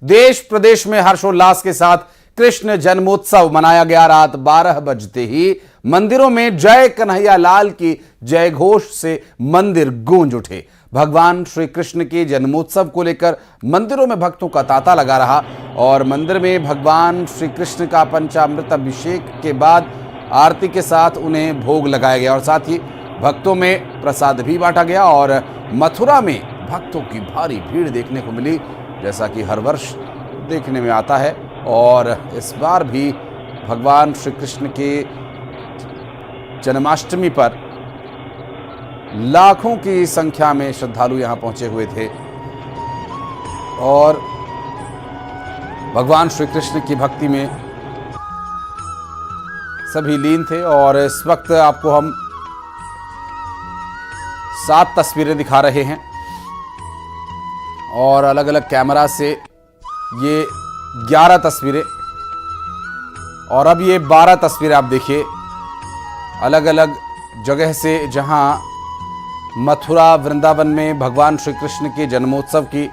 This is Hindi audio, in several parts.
देश प्रदेश में हर्षोल्लास के साथ कृष्ण जन्मोत्सव मनाया गया। रात 12 बजते ही मंदिरों में जय कन्हैया लाल की जय घोष से मंदिर गूंज उठे। भगवान श्री कृष्ण के जन्मोत्सव को लेकर मंदिरों में भक्तों का तांता लगा रहा और मंदिर में भगवान श्री कृष्ण का पंचामृत अभिषेक के बाद आरती के साथ उन्हें भोग लगाया गया और साथ ही भक्तों में प्रसाद भी बांटा गया। और मथुरा में भक्तों की भारी भीड़ देखने को मिली, जैसा कि हर वर्ष देखने में आता है। और इस बार भी भगवान श्री कृष्ण के जन्माष्टमी पर लाखों की संख्या में श्रद्धालु यहां पहुंचे हुए थे और भगवान श्री कृष्ण की भक्ति में सभी लीन थे। और इस वक्त आपको हम 7 तस्वीरें दिखा रहे हैं और अलग अलग कैमरा से ये 11 तस्वीरें और अब ये 12 तस्वीरें आप देखिए अलग अलग जगह से, जहां मथुरा वृंदावन में भगवान श्री कृष्ण के जन्मोत्सव की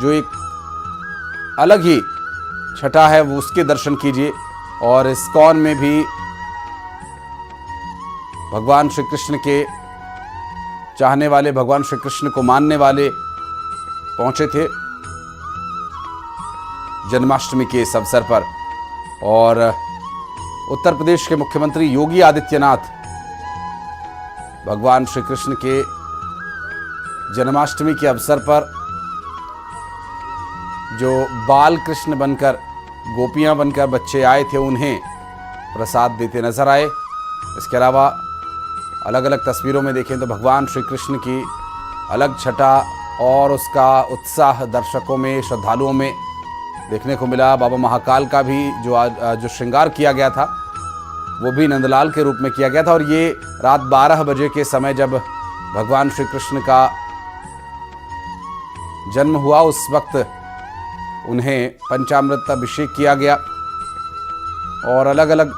जो एक अलग ही छटा है वो उसके दर्शन कीजिए। और इस्कॉन में भी भगवान श्री कृष्ण के चाहने वाले, भगवान श्री कृष्ण को मानने वाले पहुंचे थे जन्माष्टमी के इस अवसर पर। और उत्तर प्रदेश के मुख्यमंत्री योगी आदित्यनाथ भगवान श्री कृष्ण के जन्माष्टमी के अवसर पर जो बाल कृष्ण बनकर, गोपियां बनकर बच्चे आए थे, उन्हें प्रसाद देते नजर आए। इसके अलावा अलग अलग तस्वीरों में देखें तो भगवान श्री कृष्ण की अलग छटा और उसका उत्साह दर्शकों में, श्रद्धालुओं में देखने को मिला। बाबा महाकाल का भी जो श्रृंगार किया गया था वो भी नंदलाल के रूप में किया गया था। और ये रात 12 बजे के समय जब भगवान श्री कृष्ण का जन्म हुआ, उस वक्त उन्हें पंचामृत अभिषेक किया गया। और अलग अलग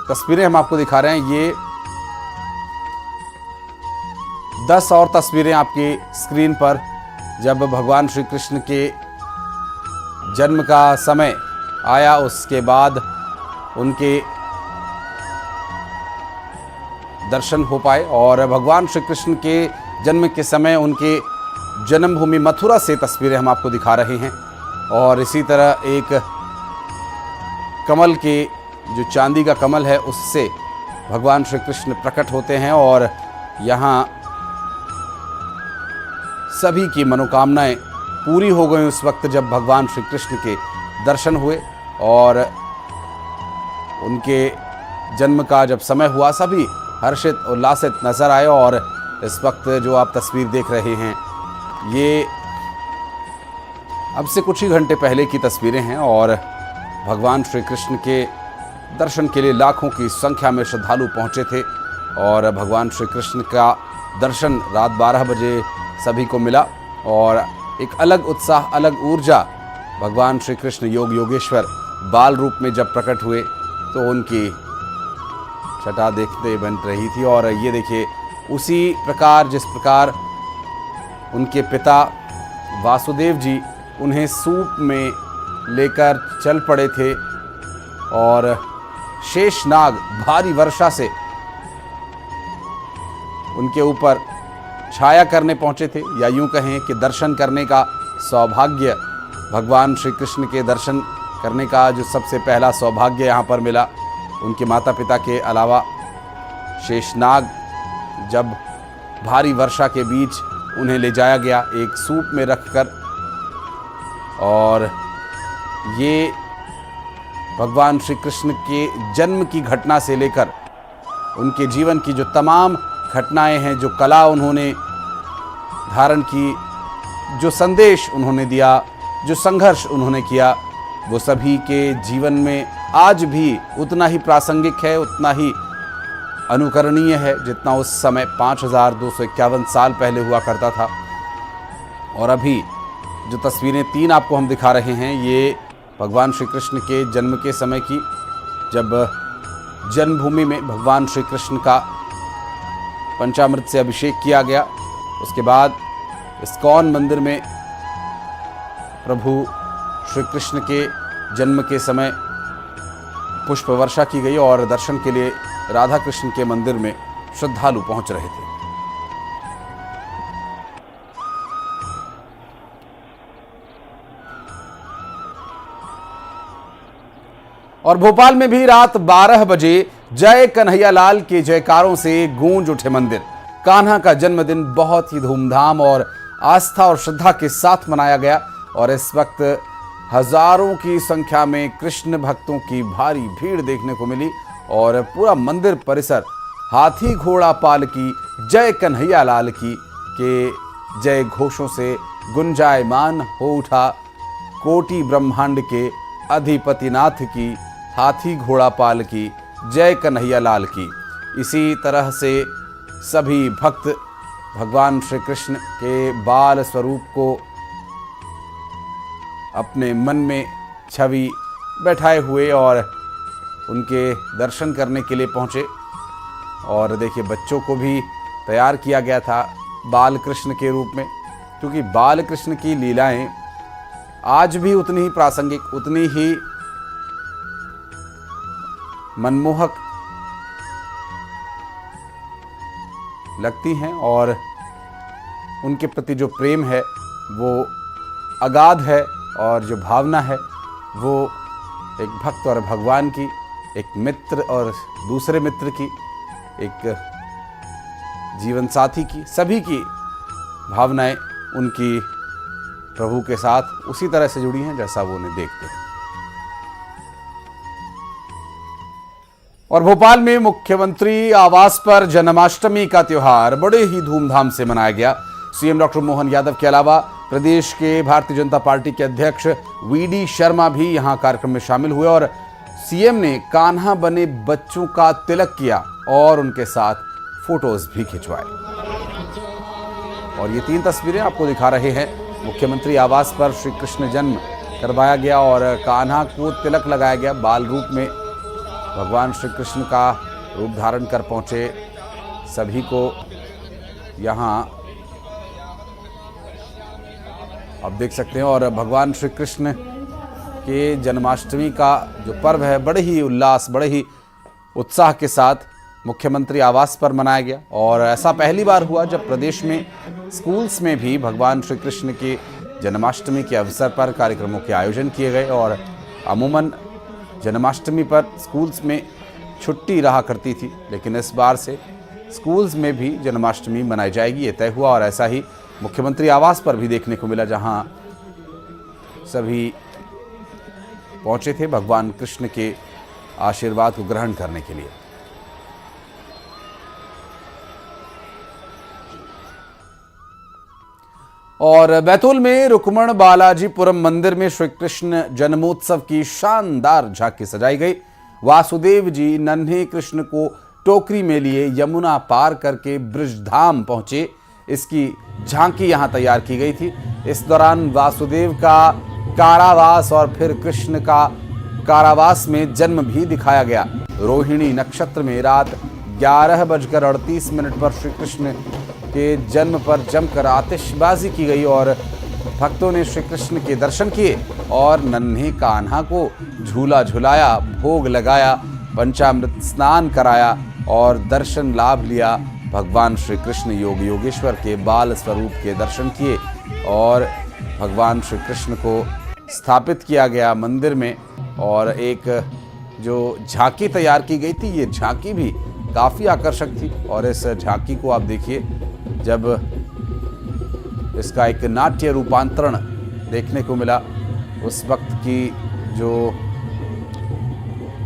तस्वीरें हम आपको दिखा रहे हैं। ये 10 और तस्वीरें आपकी स्क्रीन पर, जब भगवान श्री कृष्ण के जन्म का समय आया उसके बाद उनके दर्शन हो पाए। और भगवान श्री कृष्ण के जन्म के समय उनके जन्मभूमि मथुरा से तस्वीरें हम आपको दिखा रहे हैं। और इसी तरह एक कमल के, जो चांदी का कमल है, उससे भगवान श्री कृष्ण प्रकट होते हैं और यहाँ सभी की मनोकामनाएं पूरी हो गई उस वक्त जब भगवान श्री कृष्ण के दर्शन हुए। और उनके जन्म का जब समय हुआ, सभी हर्षित उल्लासित नजर आए। और इस वक्त जो आप तस्वीर देख रहे हैं ये अब से कुछ ही घंटे पहले की तस्वीरें हैं और भगवान श्री कृष्ण के दर्शन के लिए लाखों की संख्या में श्रद्धालु पहुंचे थे। और भगवान श्री कृष्ण का दर्शन रात 12 बजे सभी को मिला और एक अलग उत्साह, अलग ऊर्जा, भगवान श्री कृष्ण योग योगेश्वर बाल रूप में जब प्रकट हुए तो उनकी छटा देखते बन रही थी। और ये देखिए उसी प्रकार जिस प्रकार उनके पिता वासुदेव जी उन्हें सूप में लेकर चल पड़े थे और शेषनाग भारी वर्षा से उनके ऊपर छाया करने पहुंचे थे, या यूं कहें कि दर्शन करने का सौभाग्य, भगवान श्री कृष्ण के दर्शन करने का जो सबसे पहला सौभाग्य यहाँ पर मिला उनके माता पिता के अलावा। शेषनाग जब भारी वर्षा के बीच उन्हें ले जाया गया एक सूप में रखकर, और ये भगवान श्री कृष्ण के जन्म की घटना से लेकर उनके जीवन की जो तमाम घटनाएं हैं, जो कला उन्होंने धारण की, जो संदेश उन्होंने दिया, जो संघर्ष उन्होंने किया, वो सभी के जीवन में आज भी उतना ही प्रासंगिक है, उतना ही अनुकरणीय है जितना उस समय 5251 साल पहले हुआ करता था। और अभी जो तस्वीरें 3 आपको हम दिखा रहे हैं ये भगवान श्री कृष्ण के जन्म के समय की, जब जन्मभूमि में भगवान श्री कृष्ण का पंचामृत से अभिषेक किया गया। उसके बाद इस्कॉन मंदिर में प्रभु श्री कृष्ण के जन्म के समय पुष्प वर्षा की गई और दर्शन के लिए राधा कृष्ण के मंदिर में श्रद्धालु पहुंच रहे थे। और भोपाल में भी रात 12 बजे जय कन्हैया लाल के जयकारों से गूंज उठे मंदिर। कान्हा का जन्मदिन बहुत ही धूमधाम और आस्था और श्रद्धा के साथ मनाया गया और इस वक्त हजारों की संख्या में कृष्ण भक्तों की भारी भीड़ देखने को मिली और पूरा मंदिर परिसर हाथी घोड़ा पालकी जय कन्हैया लाल की के जय घोषों से गुंजायमान हो उठा। कोटि ब्रह्मांड के अधिपतिनाथ की हाथी घोड़ा पालकी जय कन्हैया लाल की। इसी तरह से सभी भक्त भगवान श्री कृष्ण के बाल स्वरूप को अपने मन में छवि बैठाए हुए और उनके दर्शन करने के लिए पहुँचे। और देखिए बच्चों को भी तैयार किया गया था बाल कृष्ण के रूप में, क्योंकि बाल कृष्ण की लीलाएं आज भी उतनी ही प्रासंगिक, उतनी ही मनमोहक लगती हैं और उनके प्रति जो प्रेम है वो अगाध है और जो भावना है वो एक भक्त और भगवान की, एक मित्र और दूसरे मित्र की, एक जीवन साथी की, सभी की भावनाएं उनकी प्रभु के साथ उसी तरह से जुड़ी हैं जैसा वो उन्हें देखते हैं। और भोपाल में मुख्यमंत्री आवास पर जन्माष्टमी का त्योहार बड़े ही धूमधाम से मनाया गया। सीएम डॉक्टर मोहन यादव के अलावा प्रदेश के भारतीय जनता पार्टी के अध्यक्ष वीडी शर्मा भी यहां कार्यक्रम में शामिल हुए और सीएम ने कान्हा बने बच्चों का तिलक किया और उनके साथ फोटोज भी खिंचवाए। और ये 3 तस्वीरें आपको दिखा रहे हैं। मुख्यमंत्री आवास पर श्री कृष्ण जन्म करवाया गया और कान्हा को तिलक लगाया गया। बाल रूप में भगवान श्री कृष्ण का रूप धारण कर पहुंचे सभी को यहाँ आप देख सकते हैं। और भगवान श्री कृष्ण के जन्माष्टमी का जो पर्व है बड़े ही उल्लास, बड़े ही उत्साह के साथ मुख्यमंत्री आवास पर मनाया गया। और ऐसा पहली बार हुआ जब प्रदेश में स्कूल्स में भी भगवान श्री कृष्ण के जन्माष्टमी के अवसर पर कार्यक्रमों के आयोजन किए गए। और अमूमन जन्माष्टमी पर स्कूल्स में छुट्टी रहा करती थी, लेकिन इस बार से स्कूल्स में भी जन्माष्टमी मनाई जाएगी, ये तय हुआ। और ऐसा ही मुख्यमंत्री आवास पर भी देखने को मिला, जहां सभी पहुंचे थे भगवान कृष्ण के आशीर्वाद को ग्रहण करने के लिए। और बैतूल में रुक्मण बालाजीपुरम मंदिर में श्री कृष्ण जन्मोत्सव की शानदार झांकी सजाई गई। वासुदेव जी नन्हे कृष्ण को टोकरी में लिए यमुना पार करके ब्रजधाम पहुंचे, इसकी झांकी यहां तैयार की गई थी। इस दौरान वासुदेव का कारावास और फिर कृष्ण का कारावास में जन्म भी दिखाया गया। रोहिणी नक्षत्र में रात 11:38 पर श्री कृष्ण के जन्म पर जमकर आतिशबाजी की गई और भक्तों ने श्री कृष्ण के दर्शन किए और नन्हे कान्हा को झूला झुलाया, भोग लगाया, पंचामृत स्नान कराया और दर्शन लाभ लिया। भगवान श्री कृष्ण योग योगेश्वर के बाल स्वरूप के दर्शन किए और भगवान श्री कृष्ण को स्थापित किया गया मंदिर में। और एक जो झांकी तैयार की गई थी, ये झांकी भी काफ़ी आकर्षक थी। और इस झांकी को आप देखिए, जब इसका एक नाट्य रूपांतरण देखने को मिला, उस वक्त की जो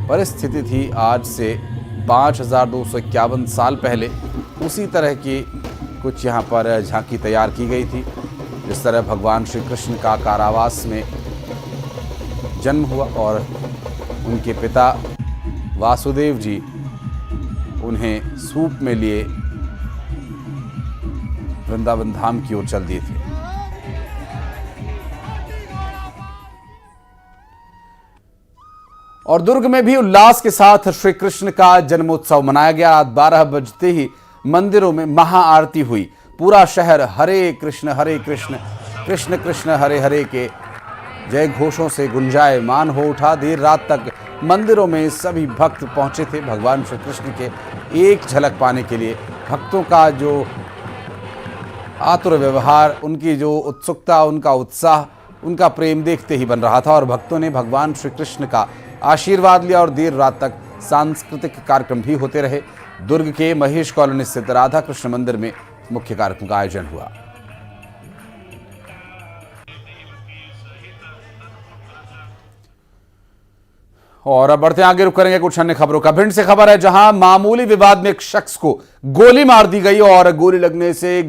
परिस्थिति थी आज से 5251 साल पहले, उसी तरह की कुछ यहाँ पर झांकी तैयार की गई थी। जिस तरह भगवान श्री कृष्ण का कारावास में जन्म हुआ और उनके पिता वासुदेव जी उन्हें सूप में लिए वृंदावन धाम की ओर चल दिए थे। और दुर्ग में भी उल्लास के साथ श्री कृष्ण का जन्मोत्सव मनाया गया। रात 12 बजते ही मंदिरों में महाआरती हुई। पूरा शहर हरे कृष्ण कृष्ण कृष्ण हरे हरे के जय घोषों से गुंजायमान हो उठा। देर रात तक मंदिरों में सभी भक्त पहुंचे थे भगवान श्री कृष्ण के एक झलक पाने के लिए। भक्तों का जो आतुर व्यवहार, उनकी जो उत्सुकता, उनका उत्साह, उनका प्रेम देखते ही बन रहा था और भक्तों ने भगवान श्री कृष्ण का आशीर्वाद लिया और देर रात तक सांस्कृतिक कार्यक्रम भी होते रहे। दुर्ग के महेश कॉलोनी स्थित राधा कृष्ण मंदिर में मुख्य कार्यक्रम का आयोजन हुआ। और अब बढ़ते आगे, रुक करेंगे कुछ अन्य खबरों का। भिंड से खबर है, जहां मामूली विवाद में एक शख्स को गोली मार दी गई और गोली लगने से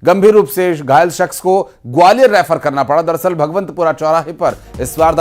गंभीर रूप से घायल शख्स को ग्वालियर रेफर करना पड़ा। दरअसल भगवंतपुरा चौराहे पर इस वारदात